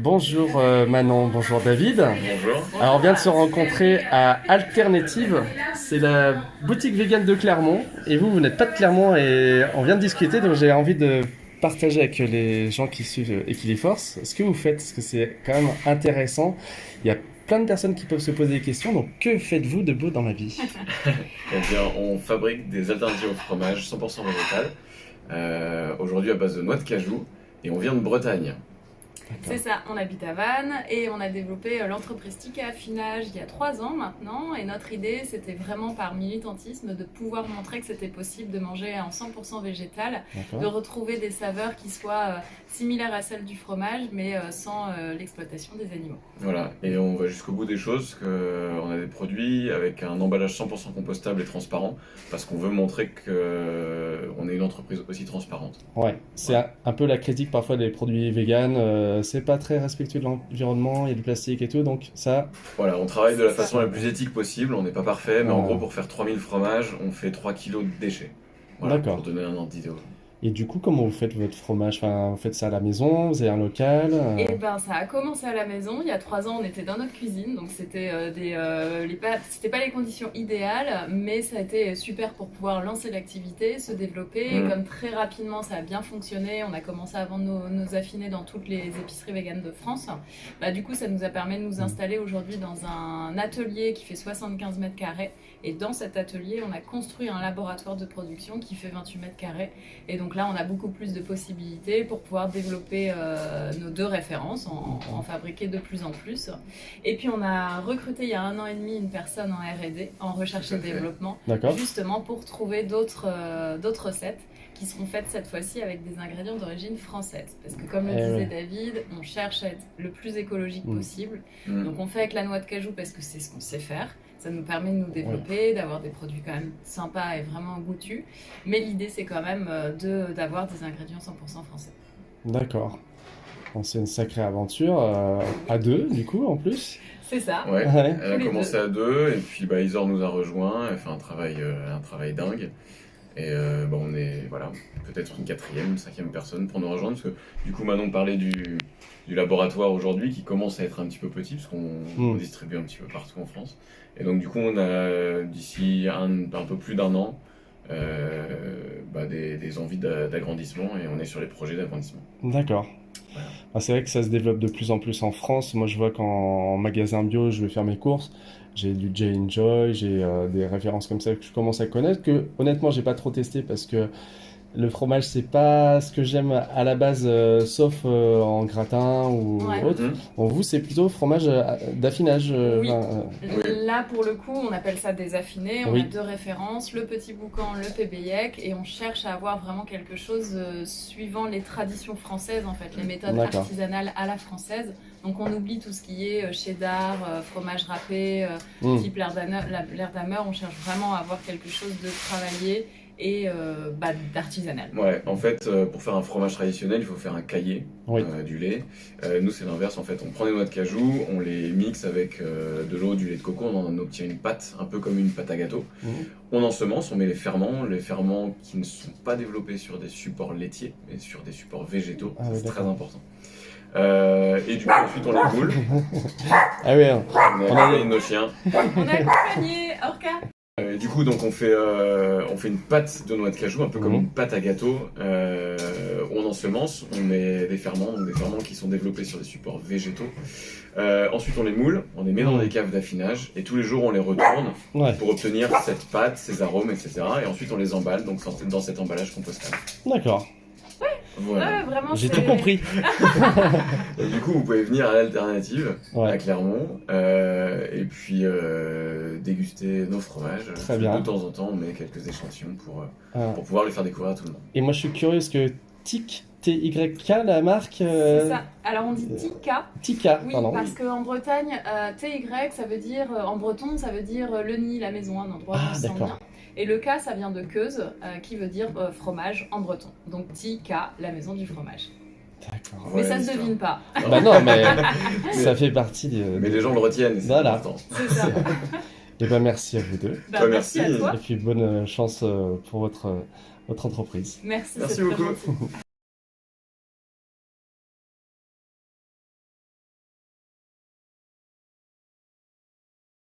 Bonjour Manon, bonjour David. Bonjour. Alors on vient de se rencontrer à Alternative, c'est la boutique vegan de Clermont. Et vous n'êtes pas de Clermont et on vient de discuter, donc j'ai envie de partager avec les gens qui suivent Equiliforce ce que vous faites, parce que c'est quand même intéressant. Il y a plein de personnes qui peuvent se poser des questions, donc que faites-vous de beau dans la vie? Eh bien, on fabrique des alternatives au fromage 100% végétal, aujourd'hui à base de noix de cajou, et on vient de Bretagne. C'est ça, on habite à Vannes et on a développé l'entreprise Tika Affinage il y a 3 ans maintenant. Et notre idée, c'était vraiment par militantisme de pouvoir montrer que c'était possible de manger en 100% végétal, de retrouver des saveurs qui soient similaires à celles du fromage, mais sans l'exploitation des animaux. Voilà, et on va jusqu'au bout des choses, on a des produits avec un emballage 100% compostable et transparent, parce qu'on veut montrer qu'on est une entreprise aussi transparente. Ouais, c'est un peu la critique parfois des produits véganes. C'est pas très respectueux de l'environnement, il y a du plastique et tout, donc ça... Voilà, on travaille de la façon la plus éthique possible, on n'est pas parfait, mais en gros pour faire 3000 fromages, on fait 3 kilos de déchets. Voilà, D'accord. pour donner un ordre d'idée. Et du coup, comment vous faites votre fromage? Enfin, vous faites ça à la maison, vous avez un local? Et ben, ça a commencé à la maison. Il y a 3 ans, on était dans notre cuisine, donc c'était c'était pas les conditions idéales, mais ça a été super pour pouvoir lancer l'activité, se développer. Et comme très rapidement, ça a bien fonctionné, on a commencé à vendre nos affinés dans toutes les épiceries véganes de France. Bah, du coup, ça nous a permis de nous installer aujourd'hui dans un atelier qui fait 75 mètres carrés. Et dans cet atelier, on a construit un laboratoire de production qui fait 28 mètres carrés. Et donc là, on a beaucoup plus de possibilités pour pouvoir développer nos 2 références, en fabriquer de plus en plus. Et puis, on a recruté il y a 1 an et demi une personne en R&D, en recherche et développement, justement pour trouver d'autres recettes qui seront faites cette fois-ci avec des ingrédients d'origine française. Parce que comme le disait David, on cherche à être le plus écologique possible. Donc on fait avec la noix de cajou parce que c'est ce qu'on sait faire. Ça nous permet de nous développer, d'avoir des produits quand même sympas et vraiment goûtus. Mais l'idée, c'est quand même d'avoir des ingrédients 100% français. D'accord. Bon, c'est une sacrée aventure, à 2 du coup en plus. C'est ça. Ouais, elle a commencé à 2 et puis Isor nous a rejoint, elle fait un travail dingue. Et on est peut-être une 4e, une 5e personne pour nous rejoindre, parce que du coup Manon parlait du laboratoire aujourd'hui qui commence à être un petit peu petit, parce qu'on distribue un petit peu partout en France. Et donc du coup on a d'ici un peu plus d'1 an des envies d'agrandissement, et on est sur les projets d'agrandissement. D'accord. Voilà. Ah, c'est vrai que ça se développe de plus en plus en France. Moi je vois qu'en magasin bio je vais faire mes courses, j'ai du J&Joy, j'ai des références comme ça que je commence à connaître, que honnêtement j'ai pas trop testé parce que le fromage c'est pas ce que j'aime à la base, sauf en gratin ou autre. Bon, vous c'est plutôt fromage d'affinage. Oui. Là pour le coup on appelle ça des affinés, on a 2 références, le petit boucan, le pébéiec, et on cherche à avoir vraiment quelque chose suivant les traditions françaises en fait, les méthodes artisanales à la française. Donc on oublie tout ce qui est cheddar, fromage râpé, type l'air d'Hammer, on cherche vraiment à avoir quelque chose de travaillé et d'artisanal. Ouais, en fait, pour faire un fromage traditionnel, il faut faire un caillé, du lait. Nous, c'est l'inverse, en fait. On prend des noix de cajou, on les mixe avec de l'eau, du lait de coco, on en obtient une pâte, un peu comme une pâte à gâteau. On ensemence, on met les ferments qui ne sont pas développés sur des supports laitiers, mais sur des supports végétaux. C'est très important. Et du coup, ensuite, on les moule. Ah oui, on a accompagné nos chiens. On a accompagné Orca. Du coup, donc on fait une pâte de noix de cajou, un peu comme une pâte à gâteau. On ensemence, on met des ferments qui sont développés sur des supports végétaux. Ensuite, on les moule, on les met dans des caves d'affinage, et tous les jours, on les retourne pour obtenir cette pâte, ces arômes, etc. Et ensuite, on les emballe dans cet emballage compostable. D'accord. Voilà. Vraiment, j'ai tout compris. Et du coup, vous pouvez venir à l'Alternative, à Clermont, et puis déguster nos fromages. Très bien. De temps en temps, on met quelques échantillons pour pouvoir les faire découvrir à tout le monde. Et moi, je suis curieux, est-ce que TIK, T-Y-K, la marque C'est ça. Alors, on dit Tika. Tika, oui, pardon. parce qu'en Bretagne, T-Y, ça veut dire, en breton, ça veut dire le nid, la maison, un endroit où on se sent bien. Et le K, ça vient de Queuse, qui veut dire fromage en breton. Donc Tika, la maison du fromage. D'accord. Mais ça se devine pas. Bah non, mais ça fait partie Mais les gens le retiennent, c'est important. C'est ça. Et ben merci à vous 2. Merci à toi. Et puis bonne chance pour votre entreprise. Merci beaucoup.